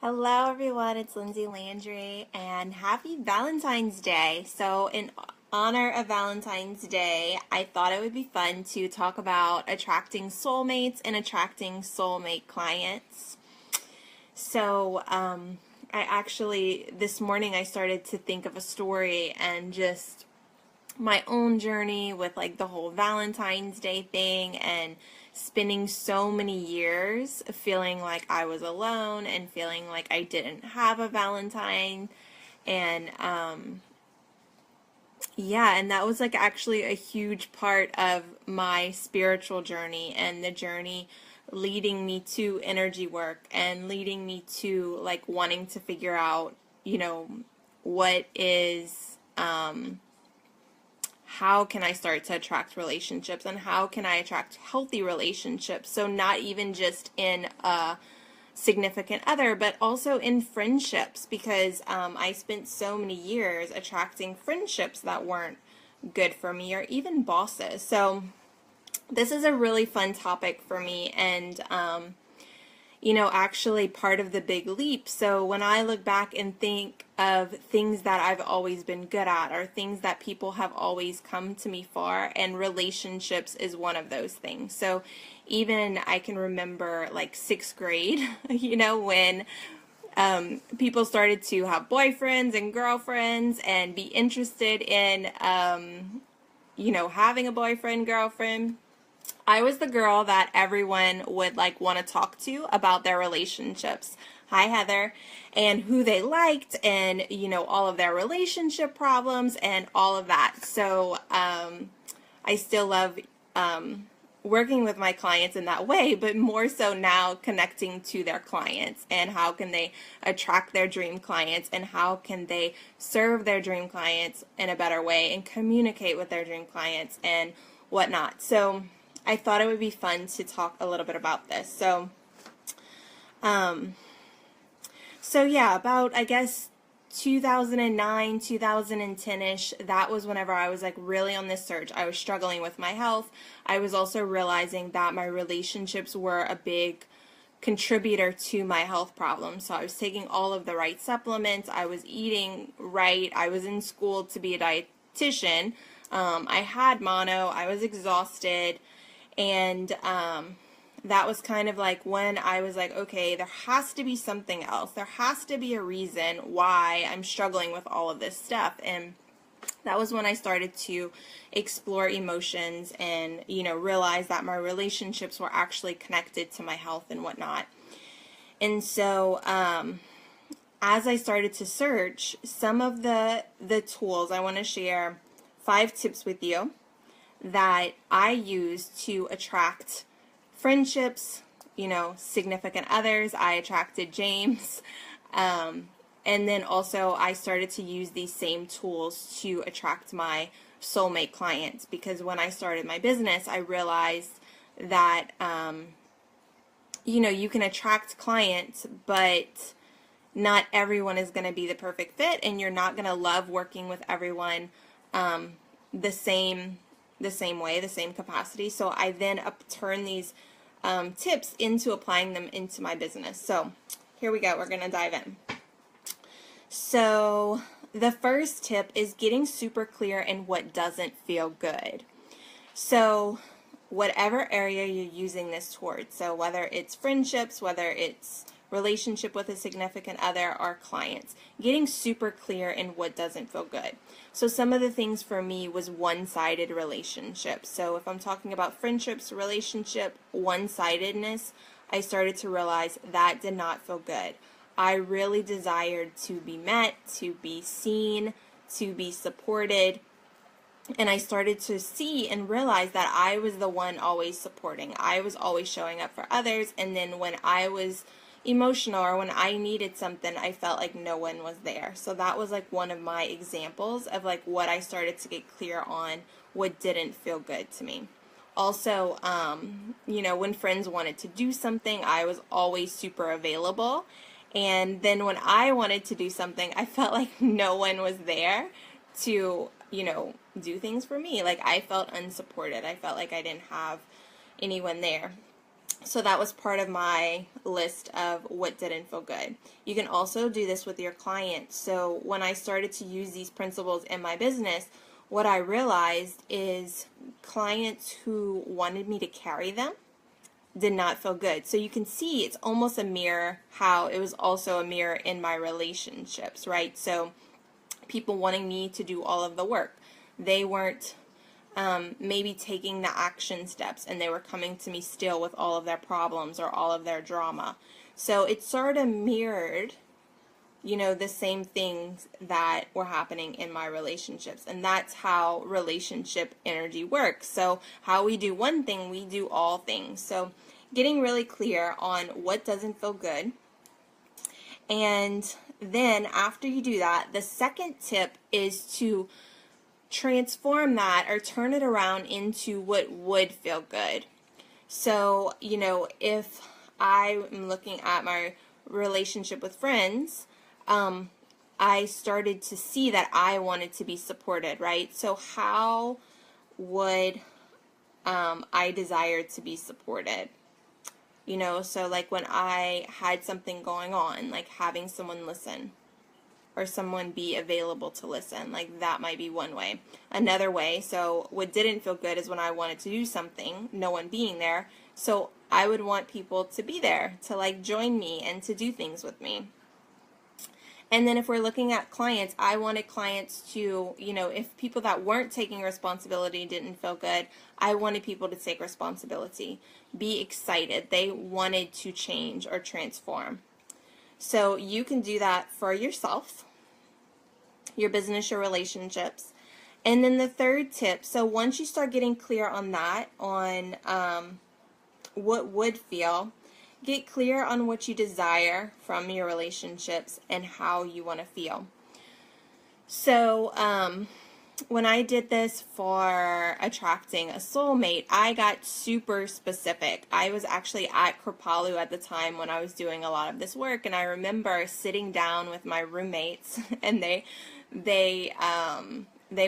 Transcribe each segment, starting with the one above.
Hello, everyone. It's Lindsay Landry, and happy Valentine's Day. So, in honor of Valentine's Day, I thought it would be fun to talk about attracting soulmates and attracting soulmate clients. So, I actually, this morning, I started to think of a story and just my own journey with like the whole Valentine's Day thing and spending so many years feeling like I was alone and feeling like I didn't have a Valentine. And yeah, and that was like actually a huge part of my spiritual journey and the journey leading me to energy work and leading me to like wanting to figure out, what is how can I start to attract relationships and how can I attract healthy relationships? So not even just in a significant other, but also in friendships, because I spent so many years attracting friendships that weren't good for me, or even bosses. So this is a really fun topic for me, and actually part of the big leap. So when I look back and think of things that I've always been good at or things that people have always come to me for, and relationships is one of those things. So even I can remember like sixth grade, when people started to have boyfriends and girlfriends and be interested in, having a boyfriend, girlfriend. I was the girl that everyone would like want to talk to about their relationships. Hi, Heather. And who they liked, and all of their relationship problems and all of that. So I still love working with my clients in that way, but more so now connecting to their clients and how can they attract their dream clients and how can they serve their dream clients in a better way and communicate with their dream clients and whatnot. So I thought it would be fun to talk a little bit about this. So yeah, about, I guess, 2009, 2010-ish, that was whenever I was like really on this surge. I was struggling with my health. I was also realizing that my relationships were a big contributor to my health problems. So I was taking all of the right supplements. I was eating right. I was in school to be a dietitian. I had mono. I was exhausted. And that was kind of like when I was like, okay, there has to be something else. There has to be a reason why I'm struggling with all of this stuff. And that was when I started to explore emotions and, realize that my relationships were actually connected to my health and whatnot. And so as I started to search, some of the tools, I want to share 5 tips with you that I use to attract friendships, significant others. I attracted James. And then also I started to use these same tools to attract my soulmate clients, because when I started my business, I realized that, you can attract clients, but not everyone is going to be the perfect fit, and you're not going to love working with everyone the same way, the same capacity. So I then upturn these tips into applying them into my business. So here we go. We're going to dive in. So the first tip is getting super clear in what doesn't feel good. So whatever area you're using this towards, so whether it's friendships, whether it's relationship with a significant other, or clients, getting super clear in what doesn't feel good. So some of the things for me was one-sided relationships. So if I'm talking about friendships, relationship, one-sidedness, I started to realize that did not feel good. I really desired to be met, to be seen, to be supported. And I started to see and realize that I was the one always supporting. I was always showing up for others. And then when I was emotional or when I needed something, I felt like no one was there. So that was like one of my examples of like what I started to get clear on, what didn't feel good to me. Also, when friends wanted to do something, I was always super available. And then when I wanted to do something, I felt like no one was there to, do things for me. Like I felt unsupported. I felt like I didn't have anyone there. So that was part of my list of what didn't feel good. You can also do this with your clients. So when I started to use these principles in my business, what I realized is clients who wanted me to carry them did not feel good. So you can see it's almost a mirror how it was also a mirror in my relationships, right? So people wanting me to do all of the work. They weren't maybe taking the action steps, and they were coming to me still with all of their problems or all of their drama. So it sort of mirrored, the same things that were happening in my relationships. And that's how relationship energy works. So how we do one thing, we do all things. So getting really clear on what doesn't feel good. And then after you do that, the second tip is to transform that or turn it around into what would feel good. So, if I'm looking at my relationship with friends, I started to see that I wanted to be supported, right? So how would I desire to be supported? So like when I had something going on, like having someone listen or someone be available to listen, like that might be one way. Another way, so what didn't feel good is when I wanted to do something, no one being there. So I would want people to be there, to like join me and to do things with me. And then if we're looking at clients, I wanted clients to, if people that weren't taking responsibility didn't feel good, I wanted people to take responsibility, be excited. They wanted to change or transform. So you can do that for yourself, your business, your relationships. And then the third tip, so once you start getting clear on that, on what would feel, get clear on what you desire from your relationships and how you want to feel. So when I did this for attracting a soulmate, I got super specific. I was actually at Kripalu at the time when I was doing a lot of this work, and I remember sitting down with my roommates, and they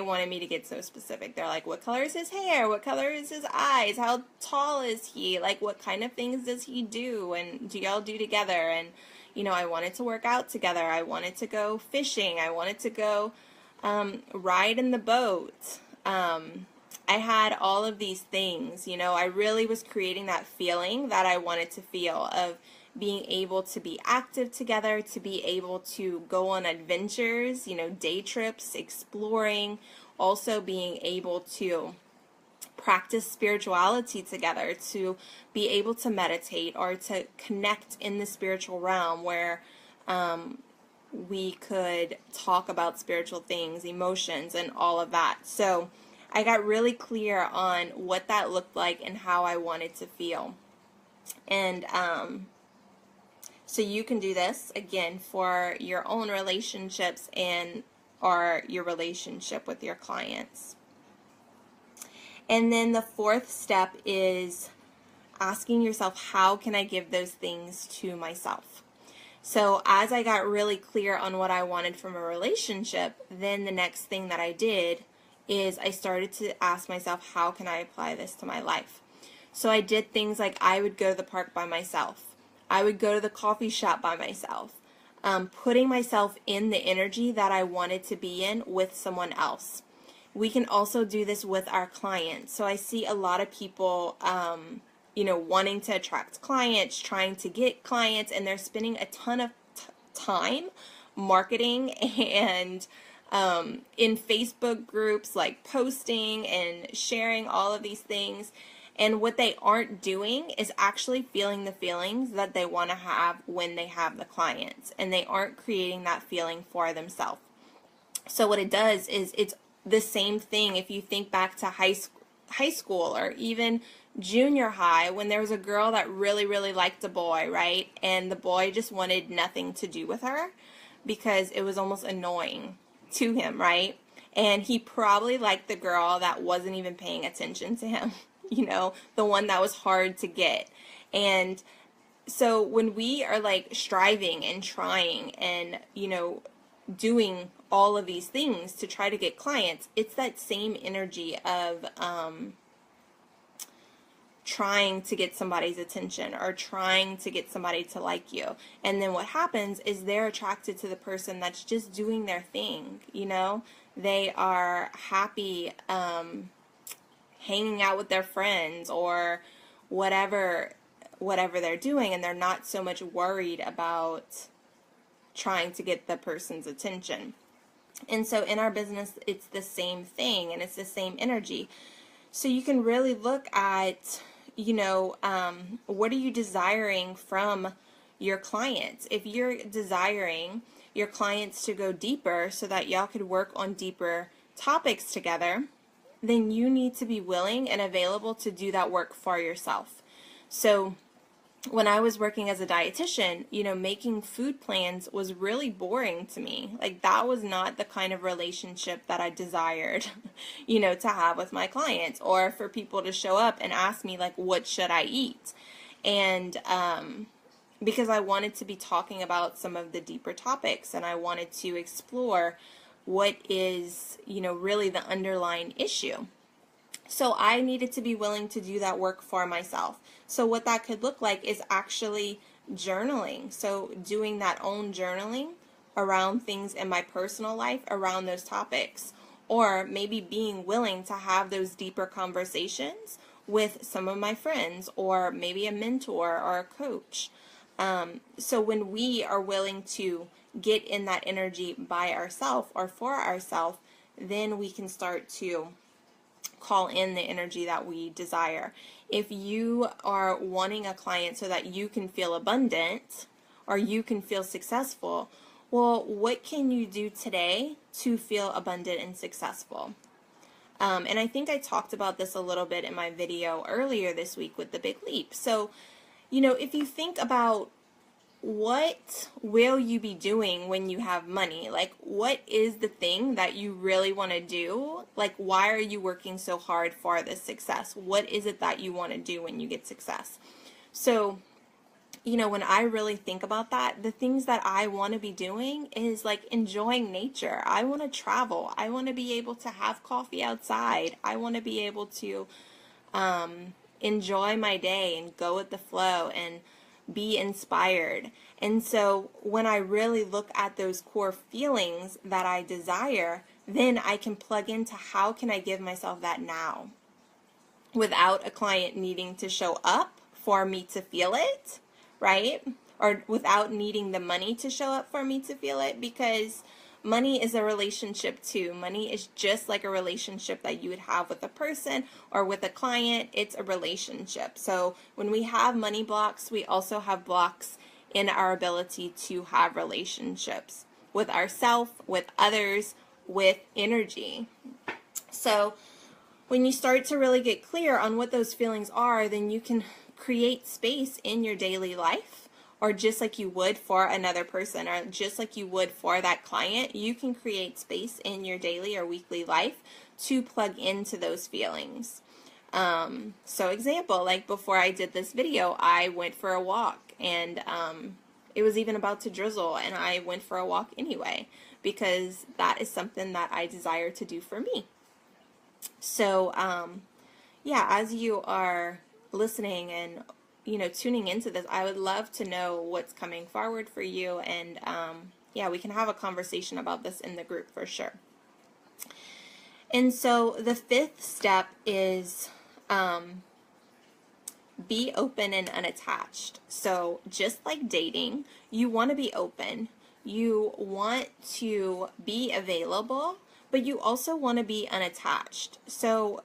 wanted me to get so specific. They're like, what color is his hair? What color is his eyes? How tall is he? Like, what kind of things does he do? And do y'all do together? And, I wanted to work out together. I wanted to go fishing. I wanted to go ride in the boat. I had all of these things, I really was creating that feeling that I wanted to feel of being able to be active together, to be able to go on adventures, day trips, exploring, also being able to practice spirituality together, to be able to meditate or to connect in the spiritual realm where we could talk about spiritual things, emotions, and all of that. So I got really clear on what that looked like and how I wanted to feel. And so you can do this, again, for your own relationships and or your relationship with your clients. And then the fourth step is asking yourself, how can I give those things to myself? So as I got really clear on what I wanted from a relationship, then the next thing that I did is I started to ask myself, how can I apply this to my life? So I did things like I would go to the park by myself. I would go to the coffee shop by myself, putting myself in the energy that I wanted to be in with someone else. We can also do this with our clients. So I see a lot of people, wanting to attract clients, trying to get clients, and they're spending a ton of time marketing and in Facebook groups, like posting and sharing all of these things. And what they aren't doing is actually feeling the feelings that they want to have when they have the clients. And they aren't creating that feeling for themselves. So what it does is it's the same thing if you think back to high school or even junior high when there was a girl that really, really liked a boy, right? And the boy just wanted nothing to do with her because it was almost annoying to him, right? And he probably liked the girl that wasn't even paying attention to him. The one that was hard to get. And so when we are like striving and trying and, doing all of these things to try to get clients, it's that same energy of trying to get somebody's attention or trying to get somebody to like you. And then what happens is they're attracted to the person that's just doing their thing, you know? They are happy hanging out with their friends or whatever they're doing, and they're not so much worried about trying to get the person's attention. And so in our business, it's the same thing, and it's the same energy. So you can really look at, what are you desiring from your clients? If you're desiring your clients to go deeper so that y'all could work on deeper topics together, then you need to be willing and available to do that work for yourself. So when I was working as a dietitian, making food plans was really boring to me. Like, that was not the kind of relationship that I desired, to have with my clients, or for people to show up and ask me, like, what should I eat? And because I wanted to be talking about some of the deeper topics, and I wanted to explore what is, really the underlying issue. So I needed to be willing to do that work for myself. So what that could look like is actually journaling. So doing that own journaling around things in my personal life, around those topics. Or maybe being willing to have those deeper conversations with some of my friends, or maybe a mentor or a coach. So when we are willing to get in that energy by ourselves or for ourselves, then we can start to call in the energy that we desire. If you are wanting a client so that you can feel abundant or you can feel successful, well, what can you do today to feel abundant and successful? And I think I talked about this a little bit in my video earlier this week with the Big Leap. So, if you think about what will you be doing when you have money? Like, what is the thing that you really want to do? Like, why are you working so hard for this success? What is it that you want to do when you get success? So, when I really think about that, the things that I want to be doing is like enjoying nature. I want to travel. I want to be able to have coffee outside. I want to be able to enjoy my day and go with the flow and be inspired. And so when I really look at those core feelings that I desire, then I can plug into how can I give myself that now without a client needing to show up for me to feel it, right? Or without needing the money to show up for me to feel it, because money is a relationship too. Money is just like a relationship that you would have with a person or with a client. It's a relationship. So when we have money blocks, we also have blocks in our ability to have relationships with ourselves, with others, with energy. So when you start to really get clear on what those feelings are, then you can create space in your daily life. Or just like you would for another person, or just like you would for that client, you can create space in your daily or weekly life to plug into those feelings. So example, like before I did this video, I went for a walk, and it was even about to drizzle, and I went for a walk anyway, because that is something that I desire to do for me. So yeah, as you are listening and tuning into this, I would love to know what's coming forward for you, and yeah, we can have a conversation about this in the group for sure. And so the fifth step is be open and unattached. So just like dating, you want to be open, you want to be available, but you also want to be unattached. So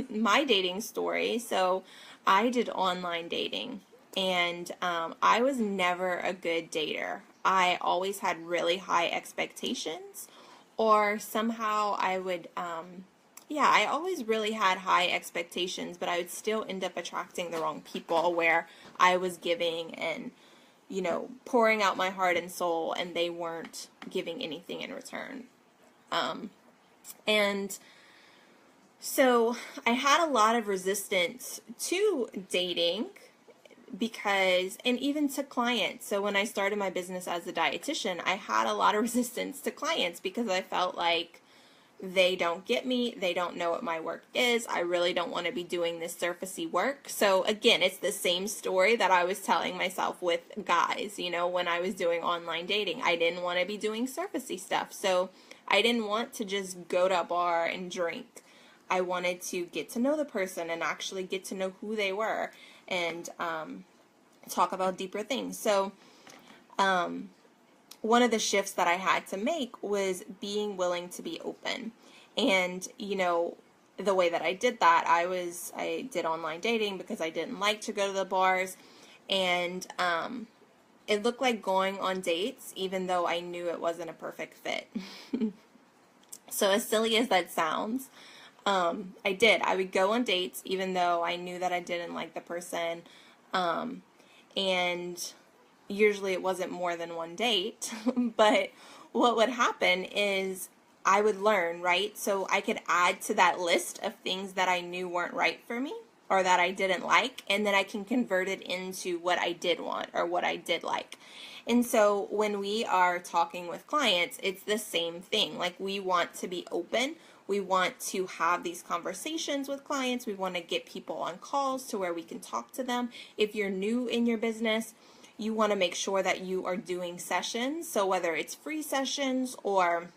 my dating story, so I did online dating, and I was never a good dater. I always had really high expectations, or somehow I would, I always really had high expectations, but I would still end up attracting the wrong people, where I was giving and, pouring out my heart and soul, and they weren't giving anything in return. And so I had a lot of resistance to dating because, and even to clients. So when I started my business as a dietitian, I had a lot of resistance to clients because I felt like, they don't get me. They don't know what my work is. I really don't want to be doing this surfacey work. So again, it's the same story that I was telling myself with guys, you know, when I was doing online dating. I didn't want to be doing surfacey stuff. So I didn't want to just go to a bar and drink. I wanted to get to know the person and actually get to know who they were and talk about deeper things. So one of the shifts that I had to make was being willing to be open. And, you know, the way that I did that, I did online dating because I didn't like to go to the bars. And it looked like going on dates, even though I knew it wasn't a perfect fit. So as silly as that sounds, I would go on dates, even though I knew that I didn't like the person. And usually it wasn't more than one date, but what would happen is I would learn, right? So I could add to that list of things that I knew weren't right for me or that I didn't like, and then I can convert it into what I did want or what I did like. And so when we are talking with clients, it's the same thing. Like, we want to be open. We want to have these conversations with clients. We want to get people on calls to where we can talk to them. If you're new in your business, you want to make sure that you are doing sessions. So whether it's free sessions or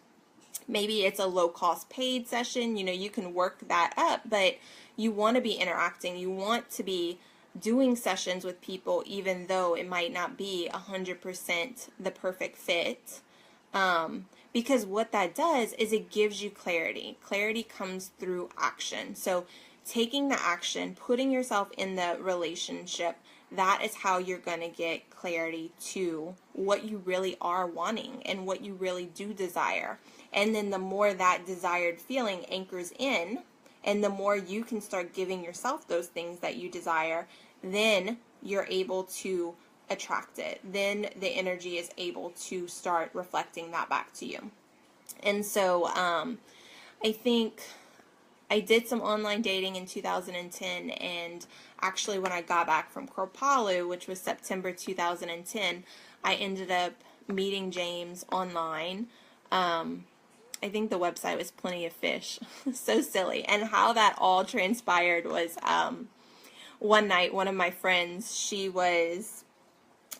maybe it's a low-cost paid session, you know, you can work that up, but you want to be interacting. You want to be doing sessions with people, even though it might not be 100% the perfect fit. Because what that does is it gives you clarity. Clarity comes through action. So taking the action, putting yourself in the relationship, that is how you're going to get clarity to what you really are wanting and what you really do desire. And then the more that desired feeling anchors in, and the more you can start giving yourself those things that you desire, then you're able to attract it. Then the energy is able to start reflecting that back to you. And so I think I did some online dating in 2010, and actually when I got back from Kripalu, which was September 2010, I ended up meeting James online. I think the website was Plenty of Fish. So silly. And how that all transpired was one night, one of my friends, she was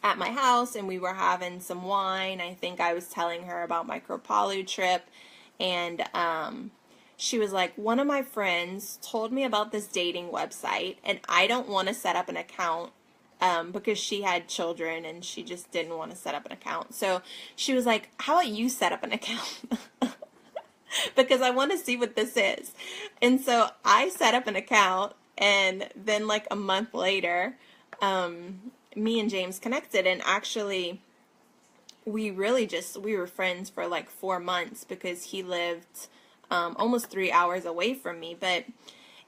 at my house and we were having some wine. I think I was telling her about my Kripalu trip, and she was like, one of my friends told me about this dating website and I don't want to set up an account because she had children and she just didn't want to set up an account. So she was like, how about you set up an account? Because I want to see what this is. And so I set up an account, and then like a month later, me and James connected, and actually we were friends for like 4 months because he lived almost 3 hours away from me. But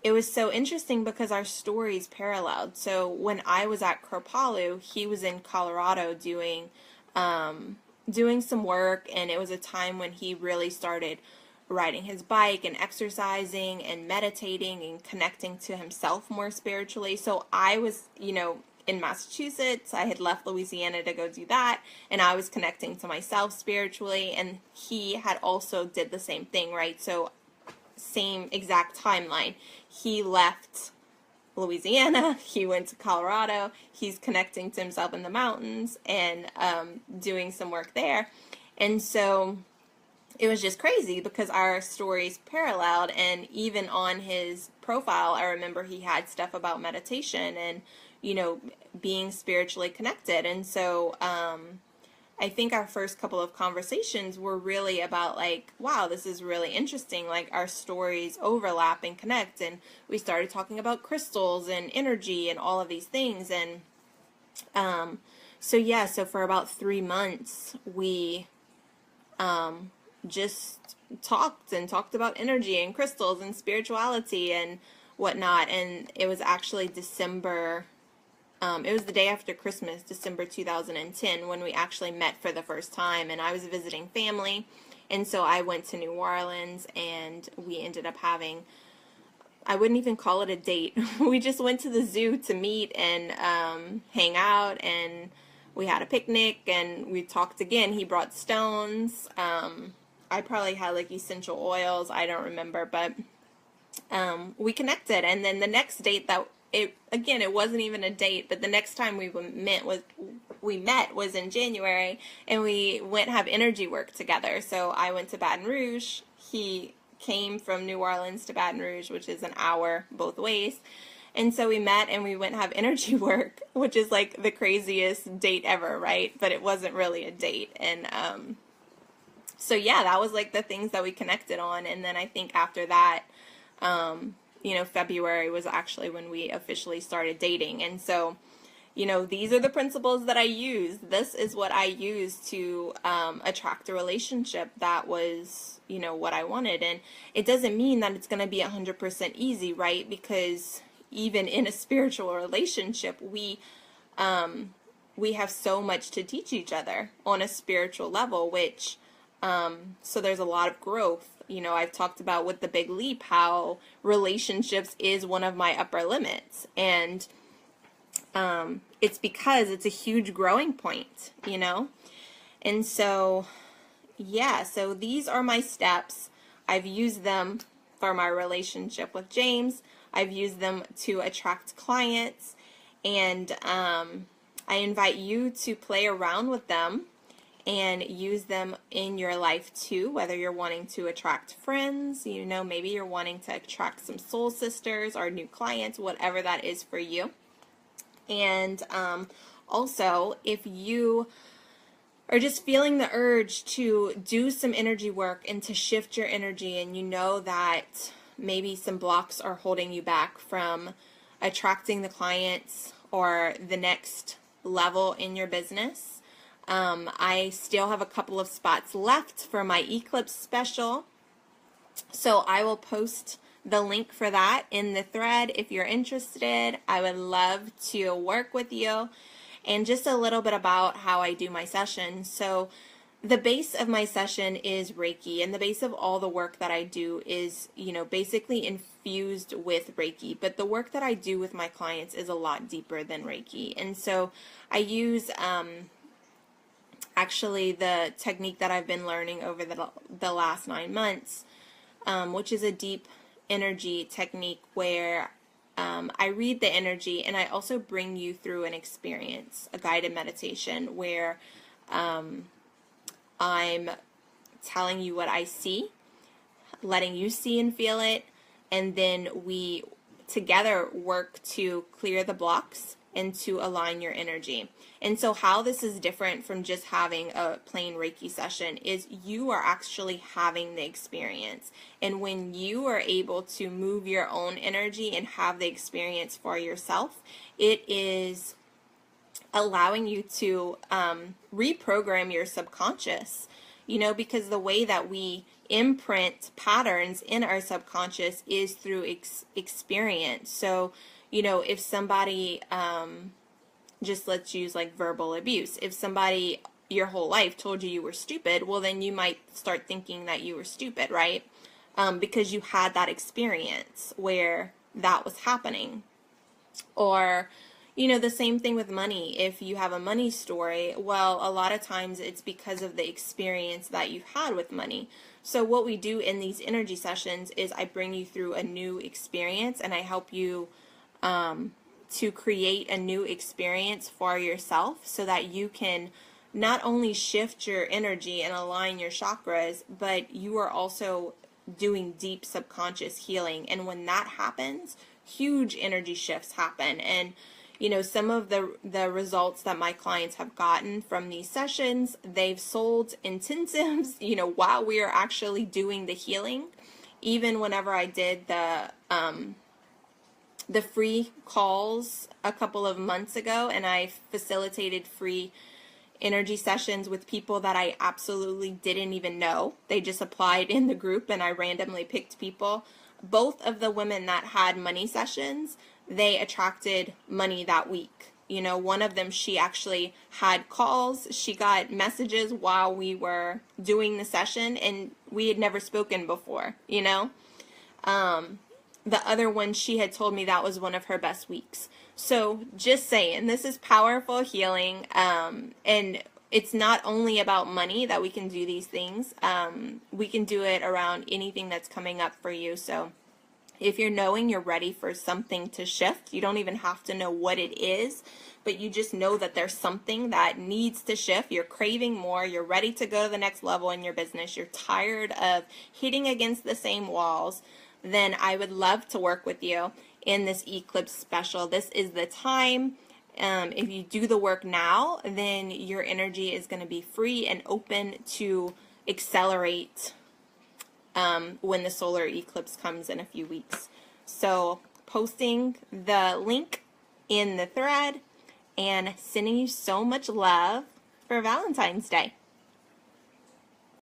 it was so interesting because our stories paralleled. So when I was at Kripalu, he was in Colorado doing some work, and it was a time when he really started riding his bike and exercising and meditating and connecting to himself more spiritually. So I was, you know, in Massachusetts. I had left Louisiana to go do that, and I was connecting to myself spiritually, and he had also did the same thing, right? So same exact timeline. He left Louisiana, he went to Colorado, he's connecting to himself in the mountains and doing some work there. And so it was just crazy because our stories paralleled, and even on his profile, I remember he had stuff about meditation and, you know, being spiritually connected. And so I think our first couple of conversations were really about like, wow, this is really interesting. Like, our stories overlap and connect, and we started talking about crystals and energy and all of these things. And so for about 3 months, we just talked about energy and crystals and spirituality and whatnot. And it was actually December, it was the day after Christmas, December 2010, when we actually met for the first time. And I was visiting family, and so I went to New Orleans, and we ended up having, I wouldn't even call it a date. We just went to the zoo to meet and hang out, and we had a picnic, and we talked again. He brought stones. I probably had like essential oils. I don't remember, but we connected. And then the next date that it wasn't even a date, but the next time we met was in January, and we went have energy work together. So I went to Baton Rouge. He came from New Orleans to Baton Rouge, which is an hour both ways. And so we met and we went have energy work, which is like the craziest date ever, right? But it wasn't really a date. And so yeah, that was like the things that we connected on. And then I think after that, February was actually when we officially started dating. And so, these are the principles that I use. This is what I use to attract a relationship that was, what I wanted. And it doesn't mean that it's going to be 100% easy, right? Because even in a spiritual relationship, we have so much to teach each other on a spiritual level, which, so there's a lot of growth. I've talked about with the Big Leap how relationships is one of my upper limits. And it's because it's a huge growing point, And so, yeah, so these are my steps. I've used them for my relationship with James. I've used them to attract clients. And I invite you to play around with them and use them in your life too, whether you're wanting to attract friends, maybe you're wanting to attract some soul sisters or new clients, whatever that is for you. And also, if you are just feeling the urge to do some energy work and to shift your energy, and you know that maybe some blocks are holding you back from attracting the clients or the next level in your business, I still have a couple of spots left for my Eclipse special. So I will post the link for that in the thread if you're interested. I would love to work with you. And just a little bit about how I do my session. So the base of my session is Reiki, and the base of all the work that I do is, basically infused with Reiki. But the work that I do with my clients is a lot deeper than Reiki. And so I use actually the technique that I've been learning over the last 9 months, which is a deep energy technique where I read the energy and I also bring you through an experience, a guided meditation where I'm telling you what I see, letting you see and feel it, and then we together work to clear the blocks and to align your energy. And so how this is different from just having a plain Reiki session is you are actually having the experience. And when you are able to move your own energy and have the experience for yourself, it is allowing you to reprogram your subconscious, because the way that we imprint patterns in our subconscious is through experience. So, if somebody, just let's use like verbal abuse. If somebody your whole life told you were stupid, well, then you might start thinking that you were stupid, right? Because you had that experience where that was happening. Or, the same thing with money. If you have a money story, well, a lot of times it's because of the experience that you've had with money. So what we do in these energy sessions is I bring you through a new experience and I help you to create a new experience for yourself so that you can not only shift your energy and align your chakras, but you are also doing deep subconscious healing. And when that happens, huge energy shifts happen. And some of the results that my clients have gotten from these sessions, they've sold intensives, while we are actually doing the healing. Even whenever I did the free calls a couple of months ago, and I facilitated free energy sessions with people that I absolutely didn't even know. They just applied in the group and I randomly picked people. Both of the women that had money sessions, they attracted money that week. One of them, she actually had calls. She got messages while we were doing the session and we had never spoken before, The other one, she had told me that was one of her best weeks. So just saying, this is powerful healing. And it's not only about money that we can do these things. We can do it around anything that's coming up for you. So if you're knowing you're ready for something to shift, you don't even have to know what it is, but you just know that there's something that needs to shift. You're craving more. You're ready to go to the next level in your business. You're tired of hitting against the same walls. Then I would love to work with you in this eclipse special. This is the time. If you do the work now, then your energy is going to be free and open to accelerate when the solar eclipse comes in a few weeks. So posting the link in the thread and sending you so much love for Valentine's Day.